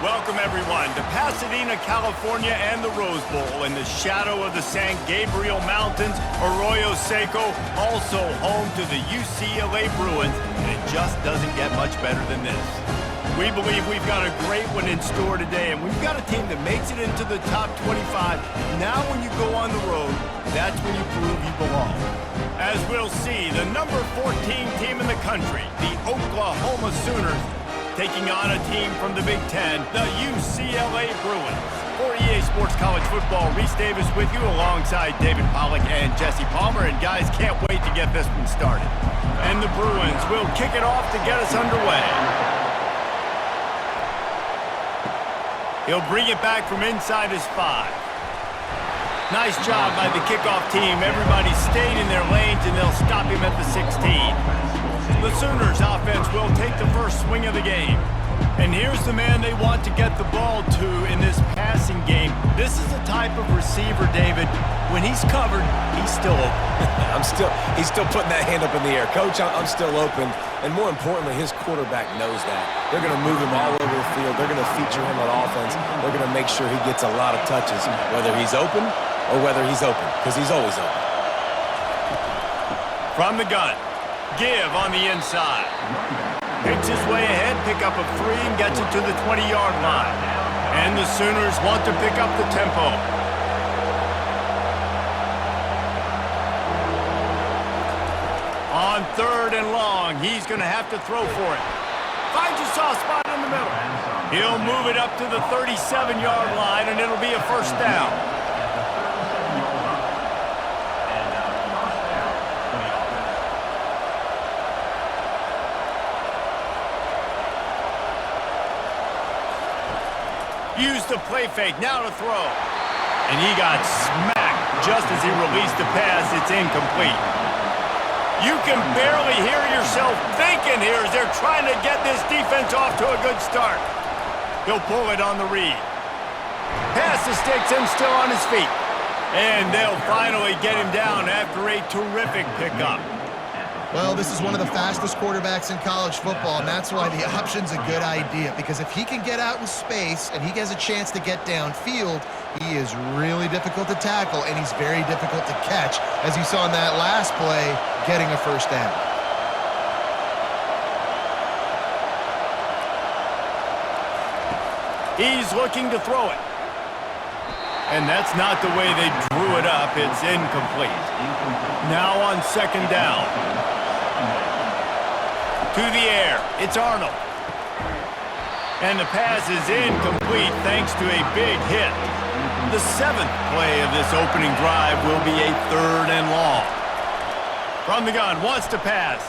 Welcome, everyone, to Pasadena, California and the Rose Bowl in the shadow of the San Gabriel Mountains. Arroyo Seco, also home to the UCLA Bruins, and it just doesn't get much better than this. We believe we've got a great one in store today, and we've got a team that makes it into the top 25. Now when you go on the road, that's when you prove you belong. As we'll see, the number 14 team in the country, the Oklahoma Sooners, taking on a team from the Big Ten, the UCLA Bruins. For EA Sports College Football, Reese Davis with you alongside David Pollack and Jesse Palmer. And guys, can't wait to get this one started. And the Bruins will kick it off to get us underway. He'll bring it back from inside his 5. Nice job by the kickoff team. Everybody stayed in their lanes, and they'll stop him at the 16. The Sooners offense will take the first swing of the game. And here's the man they want to get the ball to in this passing game. This is the type of receiver, David, when he's covered, he's still open. He's still putting that hand up in the air. Coach, I'm still open. And more importantly, his quarterback knows that. They're going to move him all over the field. They're going to feature him on offense. They're going to make sure he gets a lot of touches, whether he's open or whether he's open, because he's always open. From the gun. Give on the inside. Picks his way ahead, pick up a 3, and gets it to the 20-yard line. And the Sooners want to pick up the tempo. On 3rd and long, he's going to have to throw for it. Finds a soft spot in the middle. He'll move it up to the 37-yard line, and it'll be a first down. Use the play fake, now to throw. And he got smacked just as he released the pass. It's incomplete. You can barely hear yourself thinking here as they're trying to get this defense off to a good start. He'll pull it on the read. Pass the sticks and still on his feet. And they'll finally get him down after a terrific pickup. Well, this is one of the fastest quarterbacks in college football, and that's why the option's a good idea, because if he can get out in space and he has a chance to get downfield, he is really difficult to tackle, and he's very difficult to catch, as you saw in that last play, getting a first down. He's looking to throw it. And that's not the way they drew it up. It's incomplete. Now on 2nd down. To the air, it's Arnold. And the pass is incomplete thanks to a big hit. The 7th play of this opening drive will be a 3rd and long. From the gun, wants to pass.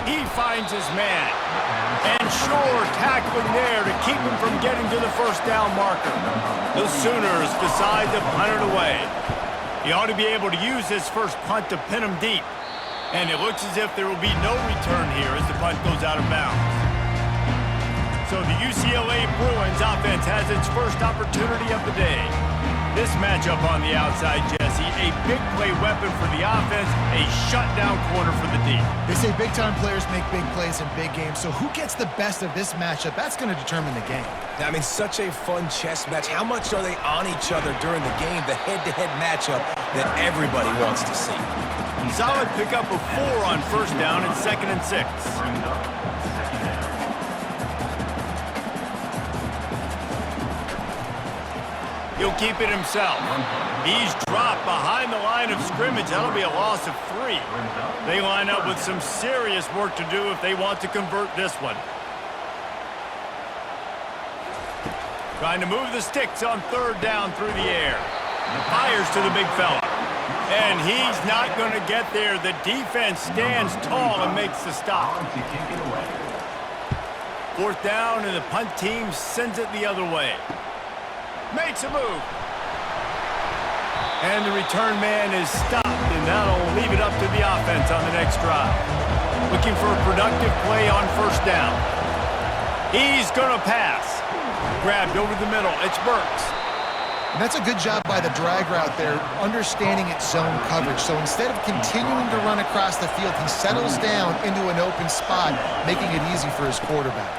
He finds his man. And sure, tackling there to keep him from getting to the first down marker. The Sooners decide to punt it away. He ought to be able to use this first punt to pin him deep. And it looks as if there will be no return here as the punt goes out of bounds. So the UCLA Bruins offense has its first opportunity of the day. This matchup on the outside, Jesse, a big play weapon for the offense, a shutdown corner for the D. They say big-time players make big plays in big games, so who gets the best of this matchup? That's going to determine the game. I mean, such a fun chess match. How much are they on each other during the game, the head-to-head matchup that everybody wants to see? Solid pickup of 4 on 1st down and 2nd and 6. He'll keep it himself. He's dropped behind the line of scrimmage. That'll be a loss of 3. They line up with some serious work to do if they want to convert this one. Trying to move the sticks on 3rd down through the air. Fires to the big fella. And he's not going to get there. The defense stands tall and makes the stop. 4th down, and the punt team sends it the other way. Makes a move. And the return man is stopped, and that'll leave it up to the offense on the next drive. Looking for a productive play on 1st down. He's going to pass. Grabbed over the middle. It's Burks. And that's a good job by the drag route there, understanding its zone coverage. So instead of continuing to run across the field, he settles down into an open spot, making it easy for his quarterback.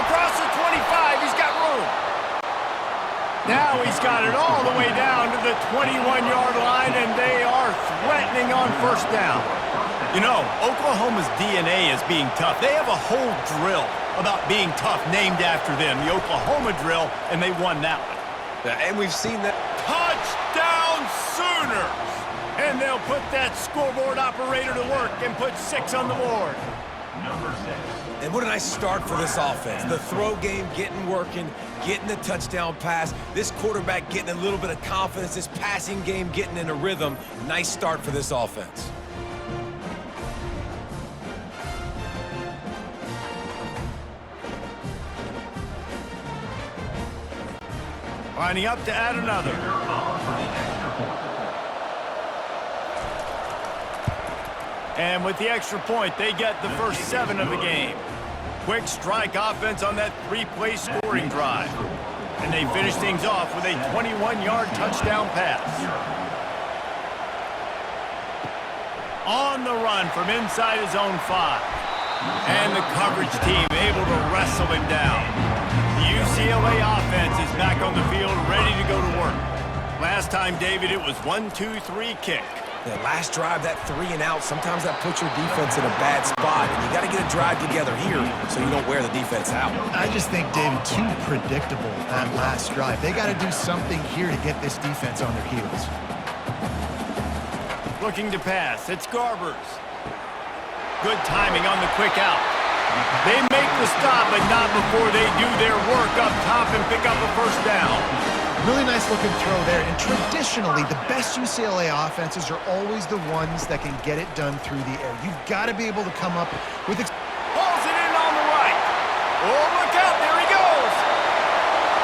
Across the 25, he's got room. Now he's got it all the way down to the 21-yard line, and they are threatening on first down. You know, Oklahoma's DNA is being tough. They have a whole drill about being tough named after them, the Oklahoma drill, and they won that one. And we've seen that. Touchdown Sooners! And they'll put that scoreboard operator to work and put 6 on the board. And what a nice start for this offense. The throw game getting working, getting the touchdown pass. This quarterback getting a little bit of confidence. This passing game getting in a rhythm. Nice start for this offense. Lining up to add another. And with the extra point, they get the first 7 of the game. Quick strike offense on that 3-play scoring drive. And they finish things off with a 21-yard touchdown pass. On the run from inside his own 5. And the coverage team able to wrestle him down. The UCLA offense is back on the field, ready to go to work. Last time, David, it was 1-2-3 kick. The last drive, that 3 and out, sometimes that puts your defense in a bad spot, and you got to get a drive together here so you don't wear the defense out. I just think, David, too predictable that last drive. They got to do something here to get this defense on their heels. Looking to pass, it's Garbers. Good timing on the quick out. They make the stop, but not before they do their work up top and pick up a first down. Really nice looking throw there, and traditionally, the best UCLA offenses are always the ones that can get it done through the air. You've got to be able to come up with... Pulls it in on the right. Oh, look out, there he goes.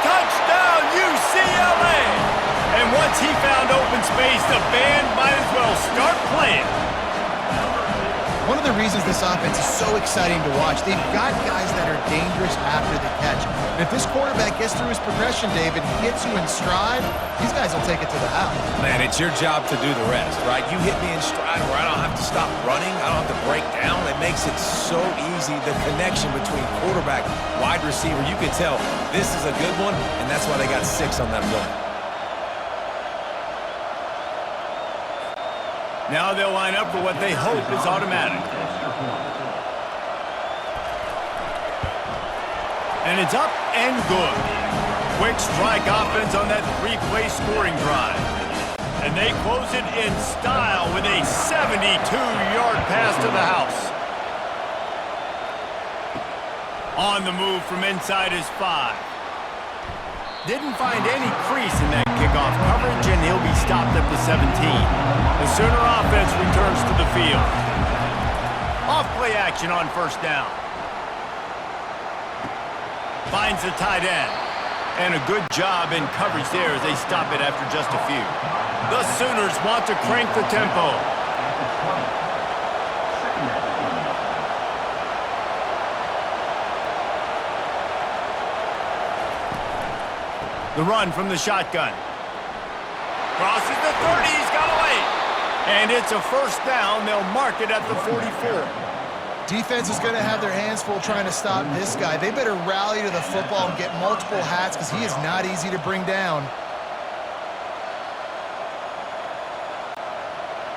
Touchdown, UCLA. And once he found open space, the band might as well start playing. One of the reasons this offense is so exciting to watch, they've got guys that are dangerous after the catch. And if this quarterback gets through his progression, David, hits you in stride, these guys will take it to the house. Man, it's your job to do the rest, right? You hit me in stride where I don't have to stop running. I don't have to break down. It makes it so easy, the connection between quarterback, wide receiver. You can tell this is a good one, and that's why they got 6 on that play. Now they'll line up for what they hope is automatic. And it's up and good. Quick strike offense on that 3-play scoring drive. And they close it in style with a 72-yard pass to the house. On the move from inside his 5. Didn't find any crease in that kickoff coverage, and he'll be stopped at the 17. The Sooner offense returns to the field. Off-play action on first down. Finds the tight end. And a good job in coverage there as they stop it after just a few. The Sooners want to crank the tempo. The run from the shotgun. Crosses the 30, he's got away. And it's a first down. They'll mark it at the 44. Defense is going to have their hands full trying to stop this guy. They better rally to the football and get multiple hats because he is not easy to bring down.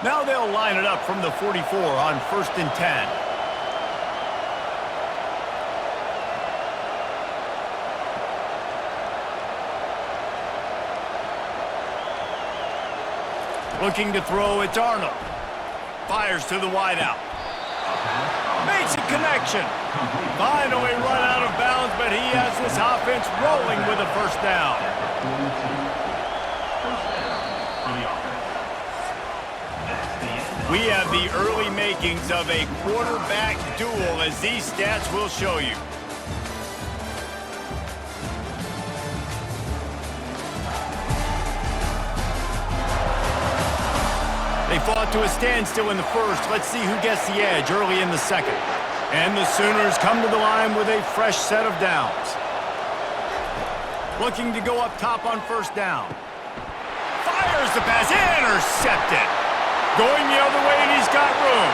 Now they'll line it up from the 44 on 1st and 10. Looking to throw, it's Arnold. Fires to the wideout. Makes a connection. Finally run out of bounds, but he has this offense rolling with a first down. We have the early makings of a quarterback duel, as these stats will show you. They fought to a standstill in the first. Let's see who gets the edge early in the second. And the Sooners come to the line with a fresh set of downs. Looking to go up top on first down. Fires the pass, intercepted. Going the other way, and he's got room.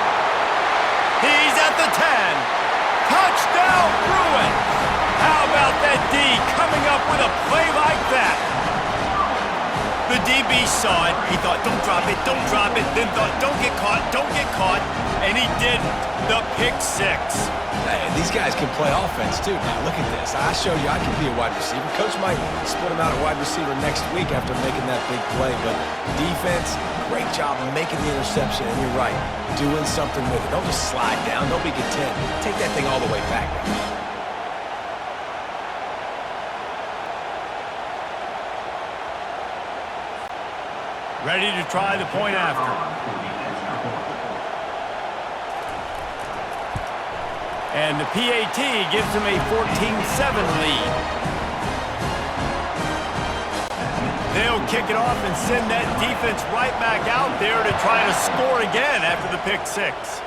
He's at the 10. Touchdown, Bruins. The DB saw it. He thought, don't drop it, don't drop it. Then thought, don't get caught. And he didn't. The pick six. Hey, these guys can play offense, too. Now, look at this. I showed you I can be a wide receiver. Coach might split him out at wide receiver next week after making that big play. But defense, great job making the interception. And you're right, doing something with it. Don't just slide down. Don't be content. Take that thing all the way back. Ready to try the point after. And the PAT gives them a 14-7 lead. They'll kick it off and send that defense right back out there to try to score again after the pick six.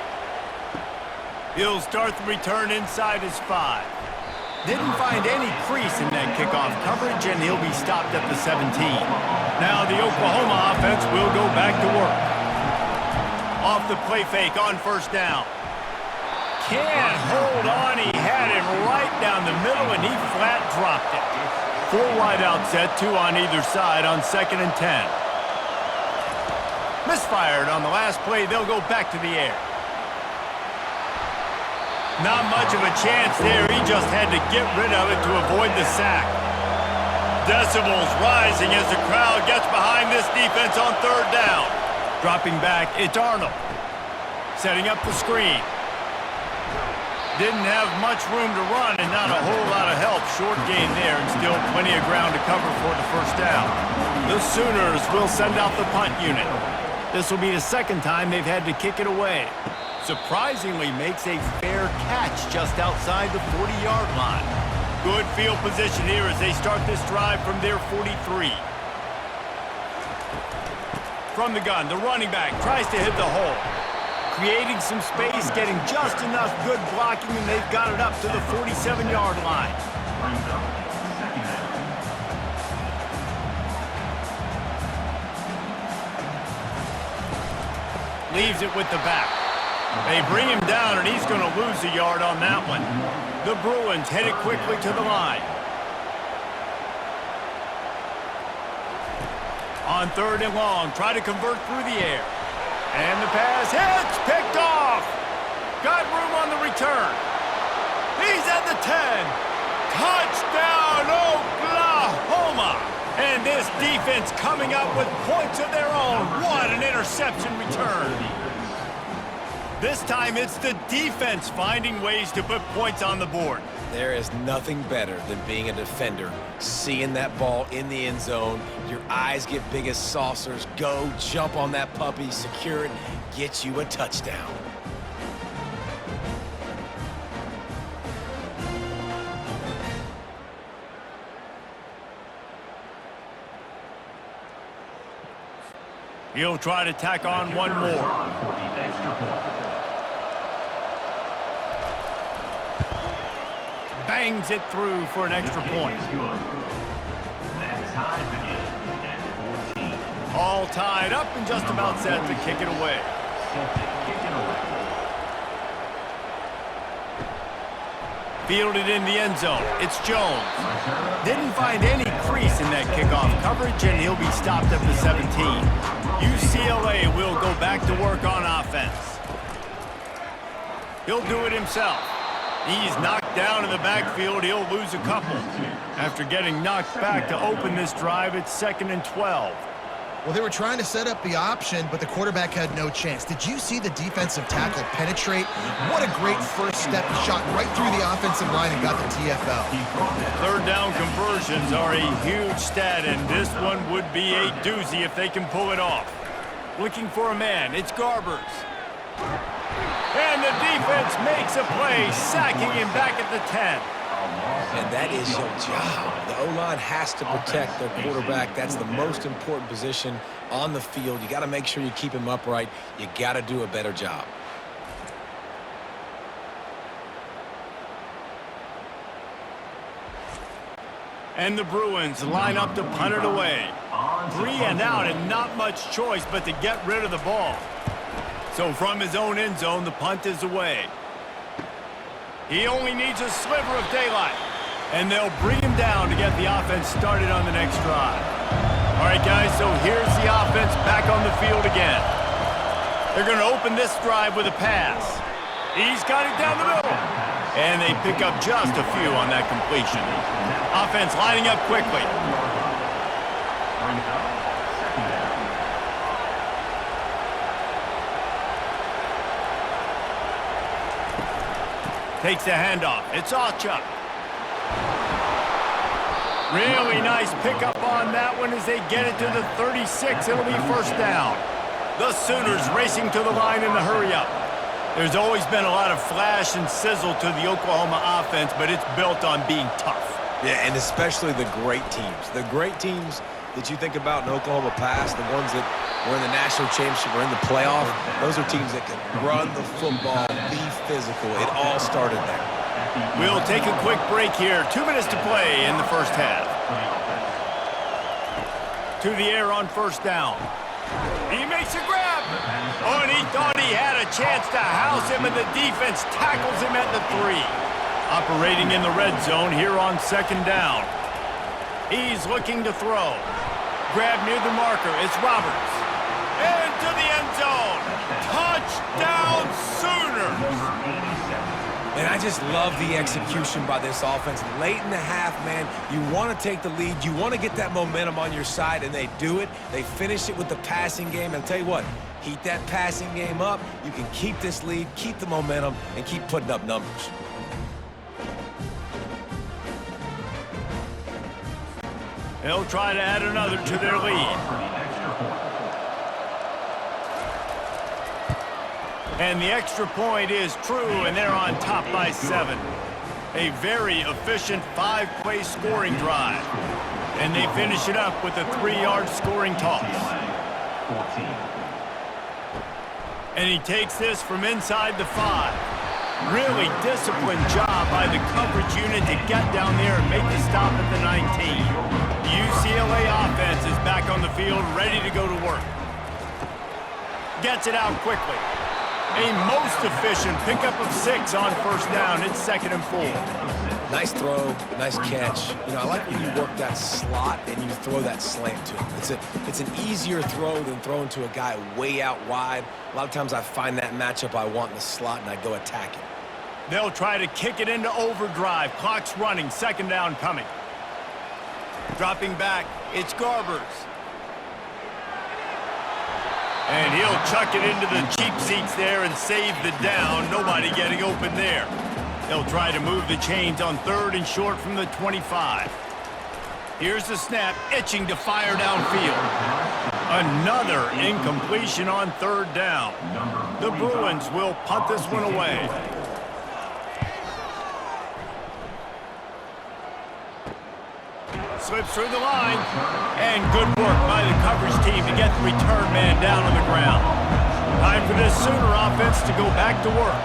He'll start the return inside his 5. Didn't find any crease in that kickoff coverage, and he'll be stopped at the 17. Now the Oklahoma offense will go back to work. Off the play fake on first down. Can't hold on. He had him right down the middle, and he flat dropped it. 4 wide out set, 2 on either side on 2nd and 10. Misfired on the last play. They'll go back to the air. Not much of a chance there. He just had to get rid of it to avoid the sack. Decibels rising as the crowd gets behind this defense on 3rd down. Dropping back, it's Arnold. Setting up the screen. Didn't have much room to run and not a whole lot of help. Short gain there and still plenty of ground to cover for the first down. The Sooners will send out the punt unit. This will be the 2nd time they've had to kick it away. Surprisingly makes a fair catch just outside the 40-yard line. Good field position here as they start this drive from their 43. From the gun, the running back tries to hit the hole. Creating some space, getting just enough good blocking, and they've got it up to the 47-yard line. Leaves it with the back. They bring him down, and he's going to lose a yard on that one. The Bruins headed quickly to the line. On 3rd and long, try to convert through the air. And the pass hits, picked off. Got room on the return. He's at the 10. Touchdown, Oklahoma. And this defense coming up with points of their own. What an interception return. This time it's the defense finding ways to put points on the board. There is nothing better than being a defender, seeing that ball in the end zone, your eyes get big as saucers, go, jump on that puppy, secure it, get you a touchdown. He'll try to tack on one more. Bangs it through for an extra point. All tied up and just about set to kick it away. Fielded in the end zone. It's Jones. Didn't find any crease in that kickoff coverage, and he'll be stopped at the 17. UCLA will go back to work on offense. He'll do it himself. He's knocked down in the backfield. He'll lose a couple. After getting knocked back to open this drive, it's 2nd and 12. Well, they were trying to set up the option, but the quarterback had no chance. Did you see the defensive tackle penetrate? What a great first step. He shot right through the offensive line and got the TFL. 3rd down conversions are a huge stat, and this one would be a doozy if they can pull it off. Looking for a man. It's Garbers. And the defense makes a play, sacking him back at the 10. And that is your job. The O-line has to protect their quarterback. That's the most important position on the field. You got to make sure you keep him upright. You got to do a better job. And the Bruins line up to punt it away. 3 and out and not much choice but to get rid of the ball. So from his own end zone, the punt is away. He only needs a sliver of daylight. And they'll bring him down to get the offense started on the next drive. All right, guys, so here's the offense back on the field again. They're going to open this drive with a pass. He's got it down the middle. And they pick up just a few on that completion. Offense lining up quickly. Takes the handoff. It's Chuck. Really nice pickup on that one as they get it to the 36. It'll be first down. The Sooners racing to the line in the hurry-up. There's always been a lot of flash and sizzle to the Oklahoma offense, but it's built on being tough. Yeah, and especially the great teams. The great teams that you think about in Oklahoma past, the ones that were in the national championship or in the playoff, those are teams that can run the football, be physical. It all started there. We'll take a quick break here. 2 minutes to play in the first half. To the air on first down. He makes a grab. Oh, and he thought he had a chance to house him, and the defense tackles him at the 3. Operating in the red zone here on second down. He's looking to throw. Grab near the marker. It's Roberts. Into the end zone. Touchdown, Sooners. And I just love the execution by this offense. Late in the half, man, you want to take the lead. You want to get that momentum on your side, and they do it. They finish it with the passing game. And I'll tell you what, heat that passing game up. You can keep this lead, keep the momentum, and keep putting up numbers. They'll try to add another to their lead. And the extra point is true, and they're on top by 7. A very efficient 5-play scoring drive. And they finish it up with a 3-yard scoring toss. And he takes this from inside the 5. Really disciplined job by the coverage unit to get down there and make the stop at the 19. The UCLA offense is back on the field, ready to go to work. Gets it out quickly. A most efficient pickup of 6 on first down. It's 2nd and 4. Nice throw, nice catch. You know, I like when you work that slot and you throw that slant to him. It's an easier throw than throwing to a guy way out wide. A lot of times I find that matchup I want in the slot and I go attack it. They'll try to kick it into overdrive. Clock's running. 2nd down coming. Dropping back. It's Garbers. And he'll chuck it into the cheap seats there and save the down. Nobody getting open there. They'll try to move the chains on 3rd and short from the 25. Here's the snap, itching to fire downfield. Another incompletion on 3rd down. The Bruins will punt this one away. Slips through the line, and good work by the coverage team to get the return man down on the ground. Time for this Sooner offense to go back to work.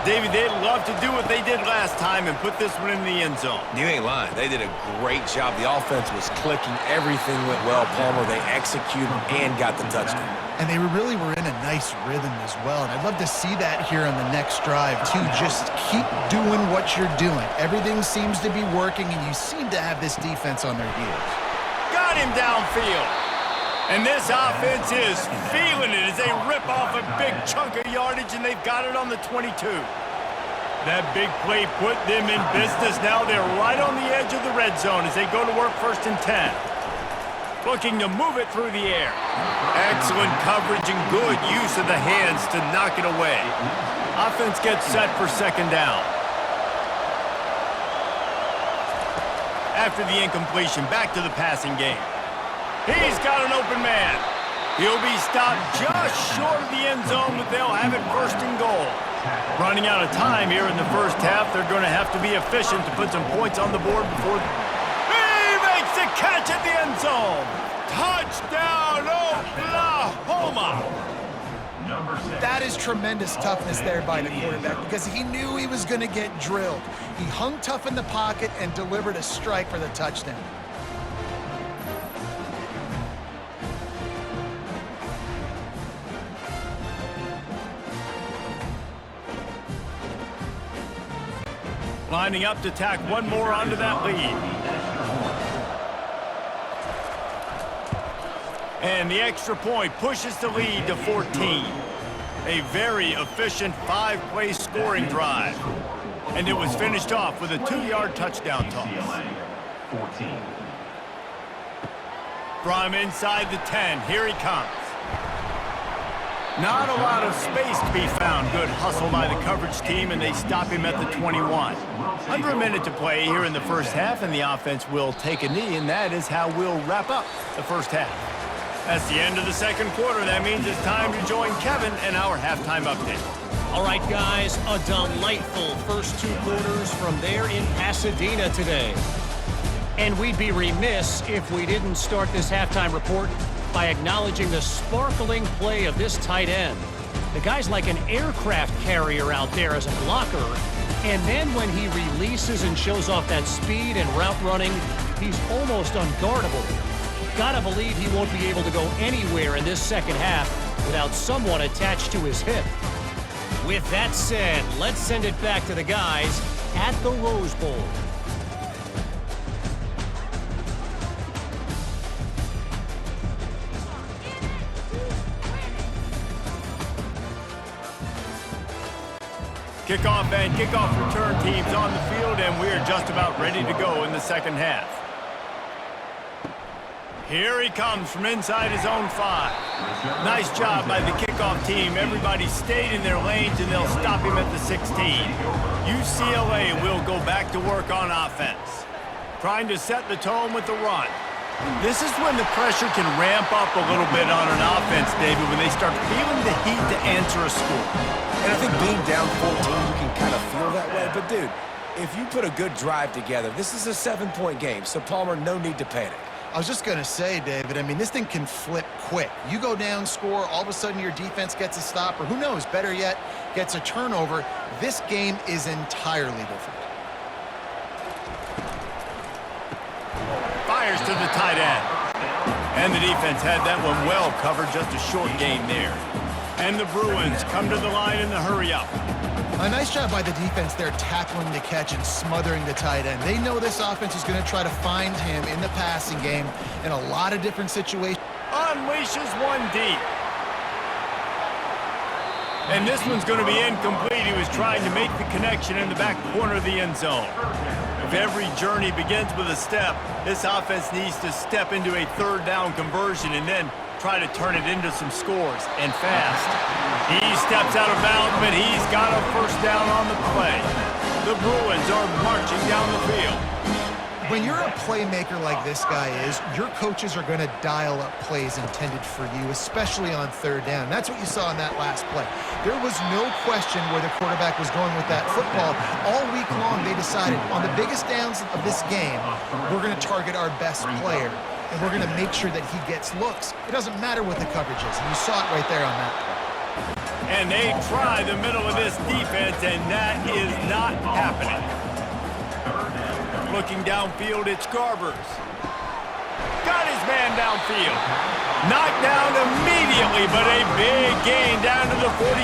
Davey, they'd love to do what they did last time and put this one in the end zone. You ain't lying. They did a great job. The offense was clicking. Everything went well, Palmer. They executed and got the touchdown. And they really were in a nice rhythm as well. And I'd love to see that here on the next drive, too. Just keep doing what you're doing. Everything seems to be working, and you seem to have this defense on their heels. Got him downfield. And this offense is feeling it as they rip off a big chunk of yardage, and they've got it on the 22. That big play put them in business. Now they're right on the edge of the red zone as they go to work 1st and 10. Looking to move it through the air. Excellent coverage and good use of the hands to knock it away. Offense gets set for 2nd down. After the incompletion, back to the passing game. He's got an open man. He'll be stopped just short of the end zone, but they'll have it 1st and goal. Running out of time here in the first half. They're going to have to be efficient to put some points on the board before... He makes the catch at the end zone. Touchdown, Oklahoma. That is tremendous toughness there by the quarterback because he knew he was going to get drilled. He hung tough in the pocket and delivered a strike for the touchdown. Lining up to tack one more onto that lead. And the extra point pushes the lead to 14. A very efficient 5-play scoring drive. And it was finished off with a 2-yard touchdown toss. 14. From inside the 10, here he comes. Not a lot of space to be found. Good hustle by the coverage team, and they stop him at the 21. Under a minute to play here in the first half, and the offense will take a knee, and that is how we'll wrap up the first half. That's the end of the second quarter. That means it's time to join Kevin and our halftime update. All right, guys, a delightful first 2 quarters from there in Pasadena today. And we'd be remiss if we didn't start this halftime report by acknowledging the sparkling play of this tight end. The guy's like an aircraft carrier out there as a blocker, and then when he releases and shows off that speed and route running, he's almost unguardable. Gotta believe he won't be able to go anywhere in this second half without someone attached to his hip. With that said, let's send it back to the guys at the Rose Bowl. Kickoff and kickoff return teams on the field, and we're just about ready to go in the second half. Here he comes from inside his own 5. Nice job by the kickoff team. Everybody stayed in their lanes, and they'll stop him at the 16. UCLA will go back to work on offense, trying to set the tone with the run. This is when the pressure can ramp up a little bit on an offense, David, when they start feeling the heat to answer a score. And I think being down 14, you can kind of feel that way. But, dude, if you put a good drive together, this is a 7-point game. So, Palmer, no need to panic. I was just going to say, David, I mean, this thing can flip quick. You go down, score, all of a sudden your defense gets a stop, or who knows, better yet, gets a turnover. This game is entirely different. Fires to the tight end. And the defense had that one well covered, just a short gain there. And the Bruins come to the line in the hurry-up. A nice job by the defense there, tackling the catch and smothering the tight end. They know this offense is going to try to find him in the passing game in a lot of different situations. Unleashes one deep. And this one's going to be incomplete. He was trying to make the connection in the back corner of the end zone. If every journey begins with a step, this offense needs to step into a third down conversion and then try to turn it into some scores, and fast. He steps out of bounds, but he's got a first down on the play. The Bruins are marching down the field. When you're a playmaker like this guy is, your coaches are going to dial up plays intended for you, especially on third down. That's what you saw in that last play. There was no question where the quarterback was going with that football. All week long, they decided on the biggest downs of this game, we're going to target our best player, and we're going to make sure that he gets looks. It doesn't matter what the coverage is, and you saw it right there on that play. And they try the middle of this defense, and that is not happening. Looking downfield, it's Garbers. Got his man downfield. Knocked down immediately, but a big gain down to the 45.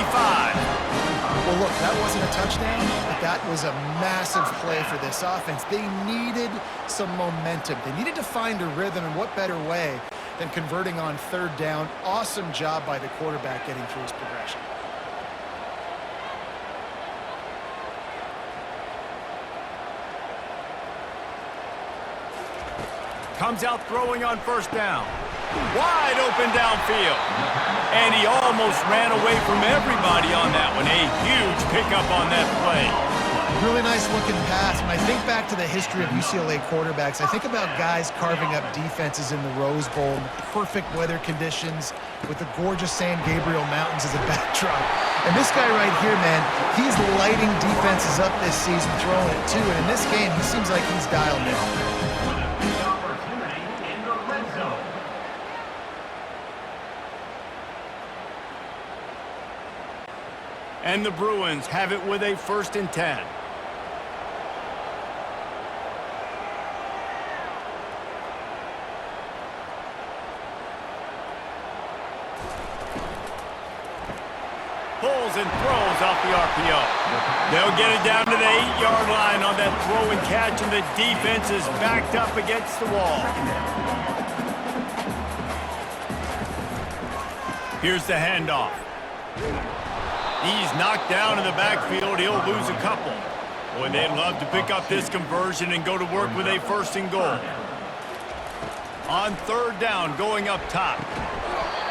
Well, look, that wasn't a touchdown, but that was a massive play for this offense. They needed some momentum. They needed to find a rhythm, and what better way than converting on third down. Awesome job by the quarterback getting through his progression. Comes out throwing on first down. Wide open downfield. And he almost ran away from everybody on that one. A huge pickup on that play. Really nice looking pass. When I think back to the history of UCLA quarterbacks, I think about guys carving up defenses in the Rose Bowl in the perfect weather conditions with the gorgeous San Gabriel Mountains as a backdrop. And this guy right here, man, he's lighting defenses up this season, throwing it too. And in this game, he seems like he's dialed in. And the Bruins have it with a 1st and 10. Pulls and throws off the RPO. They'll get it down to the 8-yard line on that throw and catch, and the defense is backed up against the wall. Here's the handoff. He's knocked down in the backfield. He'll lose a couple. Boy, they'd love to pick up this conversion and go to work with a 1st and goal. On 3rd down, going up top.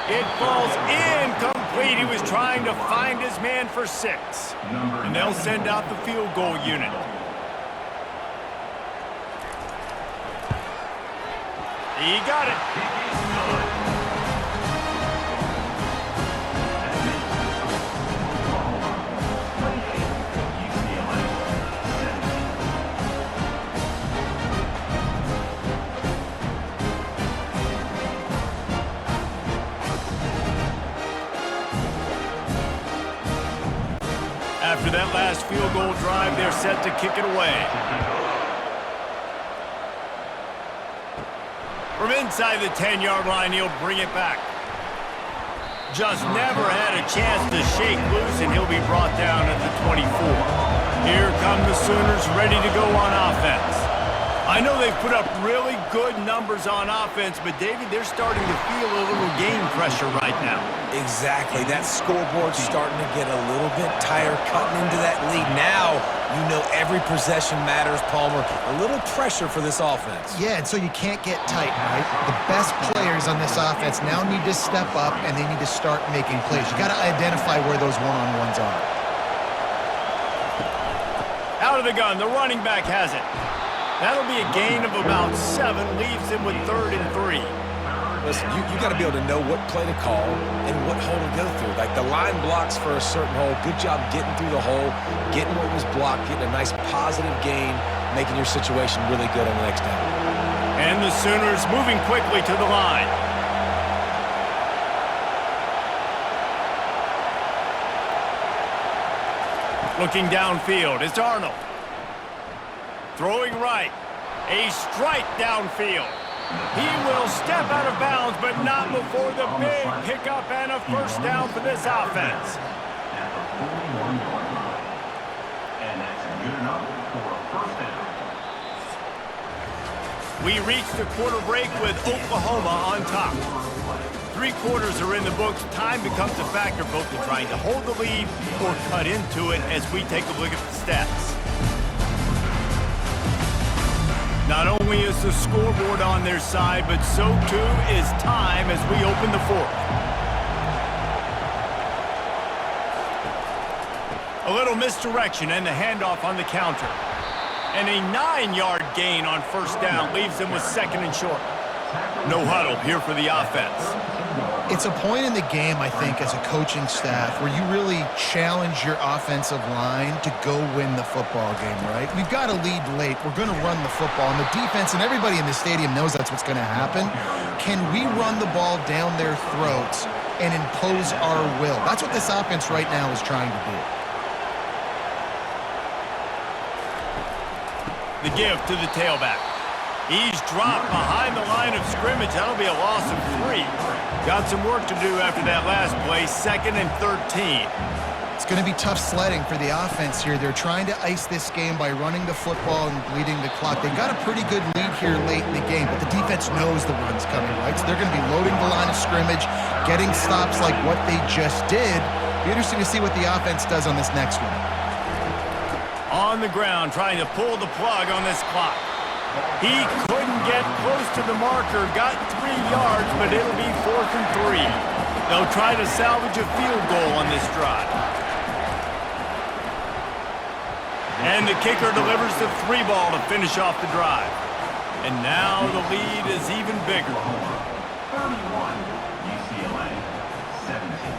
It falls incomplete. He was trying to find his man for 6. And they'll send out the field goal unit. He got it. After that last field goal drive, they're set to kick it away. From inside the 10-yard line, he'll bring it back. Just never had a chance to shake loose, and he'll be brought down at the 24. Here come the Sooners ready to go on offense. I know they've put up really good numbers on offense, but, David, they're starting to feel a little game pressure right now. Exactly. That scoreboard's starting to get a little bit tired cutting into that lead. Now, you know every possession matters, Palmer. A little pressure for this offense. Yeah, and so you can't get tight, right? The best players on this offense now need to step up, and they need to start making plays. You got to identify where those one-on-ones are. Out of the gun, the running back has it. That'll be a gain of about 7, leaves him with 3rd and 3. Listen, you got to be able to know what play to call and what hole to go through. Like the line blocks for a certain hole. Good job getting through the hole, getting what was blocked, getting a nice positive gain, making your situation really good on the next down. And the Sooners moving quickly to the line. Looking downfield, it's Arnold. Throwing right. A strike downfield. He will step out of bounds, but not before the big pickup and a 1st down for this offense. And that's good enough for a 1st down. We reach the quarter break with Oklahoma on top. 3 quarters are in the books. Time becomes a factor both in trying to hold the lead or cut into it as we take a look at the stats. Not only is the scoreboard on their side, but so too is time as we open the 4th. A little misdirection and the handoff on the counter. And a 9-yard gain on 1st down leaves them with 2nd and short. No huddle here for the offense. It's a point in the game, I think, as a coaching staff where you really challenge your offensive line to go win the football game, right? We've got to lead late. We're going to run the football. And the defense and everybody in the stadium knows that's what's going to happen. Can we run the ball down their throats and impose our will? That's what this offense right now is trying to do. The give to the tailback. He's dropped behind the line of scrimmage. That'll be a loss of 3. Got some work to do after that last play, 2nd and 13. It's going to be tough sledding for the offense here. They're trying to ice this game by running the football and bleeding the clock. They've got a pretty good lead here late in the game, but the defense knows the run's coming, right? So they're going to be loading the line of scrimmage, getting stops like what they just did. Be interesting to see what the offense does on this next one. On the ground, trying to pull the plug on this clock. He couldn't get close to the marker, got 3 yards, but it'll be 4th and 3. They'll try to salvage a field goal on this drive. And the kicker delivers the 3 ball to finish off the drive. And now the lead is even bigger. 31, UCLA, 17.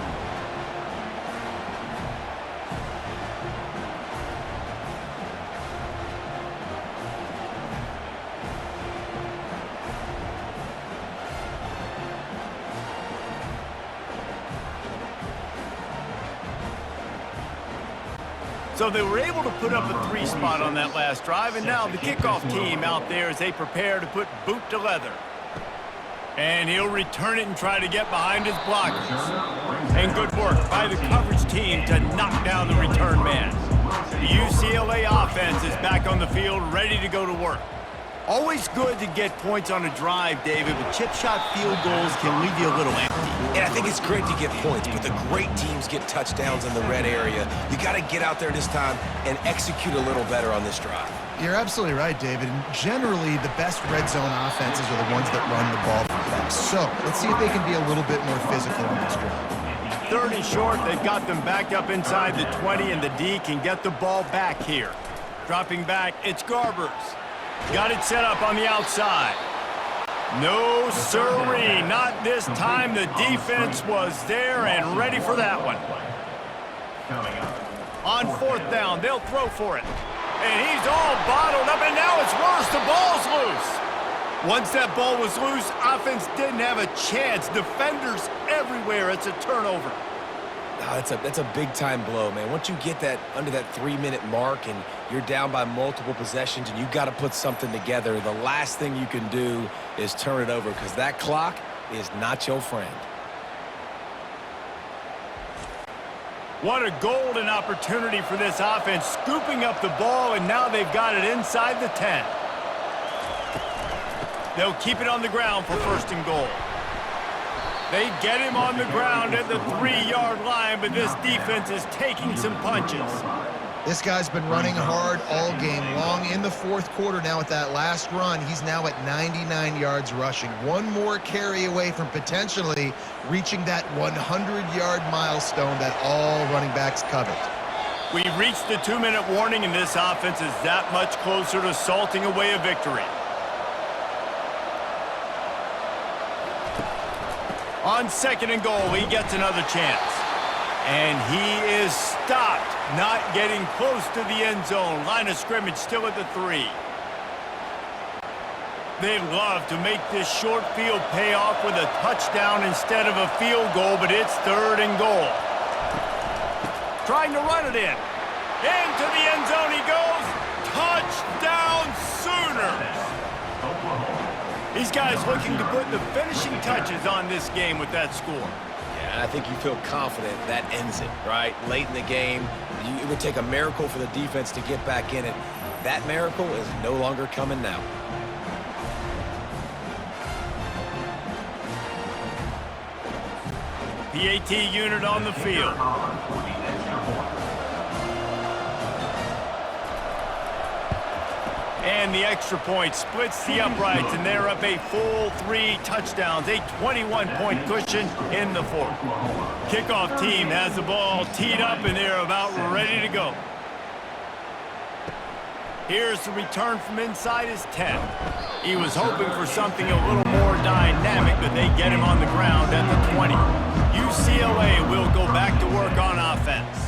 So they were able to put up a 3 spot on that last drive, and now the kickoff team out there as they prepare to put boot to leather. And he'll return it and try to get behind his blockers. And good work by the coverage team to knock down the return man. The UCLA offense is back on the field, ready to go to work. Always good to get points on a drive, David, but chip shot field goals can leave you a little empty. And I think it's great to get points, but the great teams get touchdowns in the red area. You got to get out there this time and execute a little better on this drive. You're absolutely right, David. And generally, the best red zone offenses are the ones that run the ball the best. So let's see if they can be a little bit more physical on this drive. 3rd and short, they've got them backed up inside the 20, and the D can get the ball back here. Dropping back, it's Garbers. Got it set up on the outside. No sirree, not this time. The defense was there and ready for that one. On 4th down, they'll throw for it. And he's all bottled up, and now it's worse. The ball's loose. Once that ball was loose, offense didn't have a chance. Defenders everywhere. It's a turnover. Oh, that's a big-time blow, man. Once you get that under that 3-minute mark and you're down by multiple possessions and you got to put something together, the last thing you can do is turn it over because that clock is not your friend. What a golden opportunity for this offense, scooping up the ball, and now they've got it inside the 10. They'll keep it on the ground for 1st and goal. They get him on the ground at the 3-yard line, but this defense is taking some punches. This guy's been running hard all game long. In the 4th quarter now with that last run, he's now at 99 yards rushing. One more carry away from potentially reaching that 100-yard milestone that all running backs covet. We've reached the 2-minute warning, and this offense is that much closer to salting away a victory. On 2nd and goal, he gets another chance. And he is stopped, not getting close to the end zone. Line of scrimmage still at the 3. They'd love to make this short field pay off with a touchdown instead of a field goal, but it's 3rd and goal. Trying to run it in. Into the end zone he goes. Touchdown Sooners! These guys looking to put the finishing touches on this game with that score. Yeah, I think you feel confident that ends it, right? Late in the game, it would take a miracle for the defense to get back in it. That miracle is no longer coming now. PAT unit on the field. And the extra point splits the uprights, and they're up a full 3 touchdowns, a 21-point cushion in the 4th. Kickoff team has the ball teed up, and they're about ready to go. Here's the return from inside his 10. He was hoping for something a little more dynamic, but they get him on the ground at the 20. UCLA will go back to work on offense.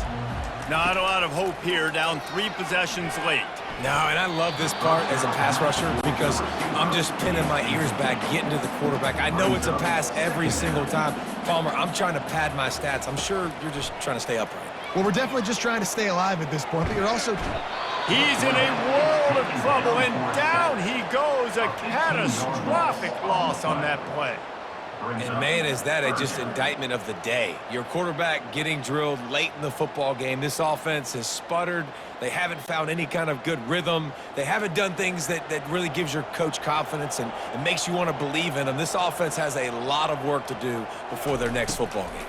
Not a lot of hope here, down 3 possessions late. No, and I love this part as a pass rusher because I'm just pinning my ears back, getting to the quarterback. I know it's a pass every single time. Palmer, I'm trying to pad my stats. I'm sure you're just trying to stay upright. Well, we're definitely just trying to stay alive at this point, but you're also... He's in a world of trouble, and down he goes. A catastrophic loss on that play. And, man, is that just indictment of the day. Your quarterback getting drilled late in the football game. This offense has sputtered. They haven't found any kind of good rhythm. They haven't done things that really gives your coach confidence and makes you want to believe in them. This offense has a lot of work to do before their next football game.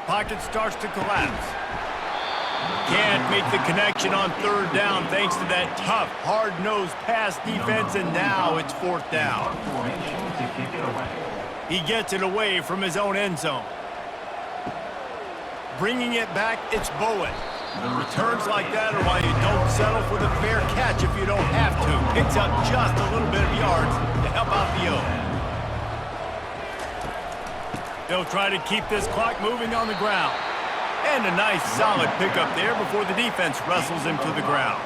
Pocket starts to collapse. Can't make the connection on 3rd down thanks to that tough, hard-nosed pass defense, and now it's 4th down. He gets it away from his own end zone. Bringing it back, it's Bowen. Returns like that are why you don't settle for the fair catch if you don't have to. Picks up just a little bit of yards to help out the O. They'll try to keep this clock moving on the ground. And a nice solid pickup there before the defense wrestles him to the ground.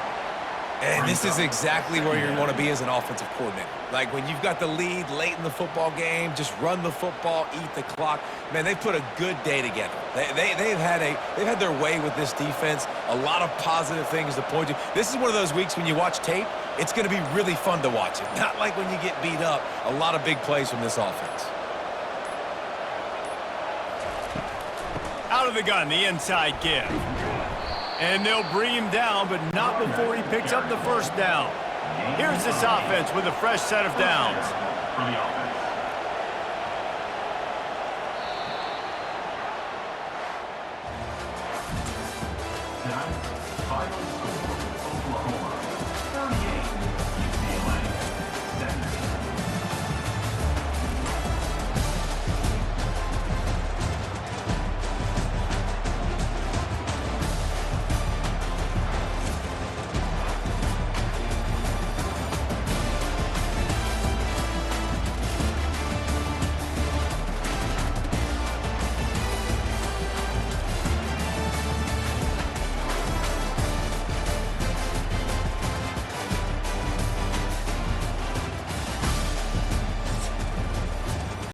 And this is exactly where you want to be as an offensive coordinator. Like when you've got the lead late in the football game, just run the football, eat the clock. Man, they've put a good day together. They've had their way with this defense. A lot of positive things to point to. This is one of those weeks when you watch tape, it's going to be really fun to watch it. Not like when you get beat up. A lot of big plays from this offense. Out of the gun, the inside give. And they'll bring him down, but not before he picks up the 1st down. Here's this offense with a fresh set of downs. For the offense.